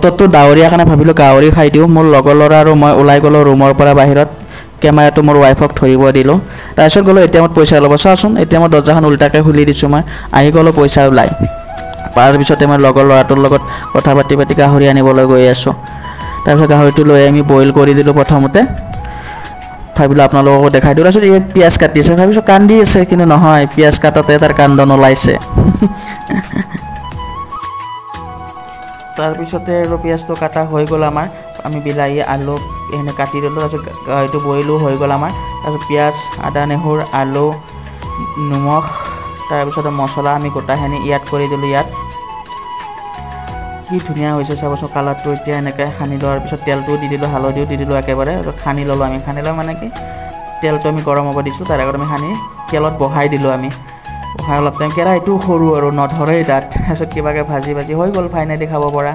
বতৰটো ডাৱৰীয়া কাৰণে ভাবিলোঁ গাহৰি খাই দিওঁ। মোৰ লগৰ ল'ৰা আৰু মই ওলাই গ'লোঁ ৰুমৰ পৰা বাহিৰত। কেমেৰাটো মোৰ ৱাইফক ধৰিব দিলোঁ। তাৰপিছত গ'লোঁ এটিএমত পইচা ল'ব। চাওঁচোন এটিএমৰ দৰ্জাখন উল্টাকৈ খুলি দিছোঁ মই। আহি গ'লোঁ পইচা ওলাই। তাৰপিছতে মই লগৰ ল'ৰাটোৰ লগত কথা পাতি গাহৰি আনিবলৈ গৈ আছোঁ। তাৰপিছত গাহৰিটো লৈ আমি বইল কৰি দিলোঁ প্ৰথমতে। ভাবিলোঁ আপোনালোককো দেখাই দিওঁ। তাৰপিছত এই পিঁয়াজ কাটি আছে, ভাবিছোঁ কান্দি আছে, কিন্তু নহয়, পিঁয়াজ কাটোতে তাৰ কান্দন ওলাইছে। তাৰপিছতে আৰু পিঁয়াজটো কাটা হৈ গ'ল আমাৰ। আমি বিলাহী আলু সেনে কাটি দিলোঁ। তাৰপিছত গাহৰিটো বইলো হৈ গ'ল আমাৰ। তাৰপিছত পিঁয়াজ, আদা নহৰু, আলু, নিমখ, তাৰপিছতে মছলা আমি গোটাখিনি ইয়াত কৰি দিলোঁ। ইয়াত কি ধুনীয়া হৈছে চাবচোন কালাৰটো। এতিয়া এনেকৈ সানি লোৱাৰ পিছত তেলটোও দি দিলোঁ, হালধিও দি দিলোঁ একেবাৰে। সানি ল'লোঁ আমি। সানি লোৱা মানে কি, তেলটো আমি গৰম হ'ব দিছোঁ, তাৰ আগত আমি সানি তেলত বহাই দিলোঁ আমি। বহাই অলপ টাইম, কেৰাহীটো সৰু আৰু নধৰেই তাত। তাৰপিছত কিবাকৈ ভাজি হৈ গ'ল ফাইনেলি খাব পৰা।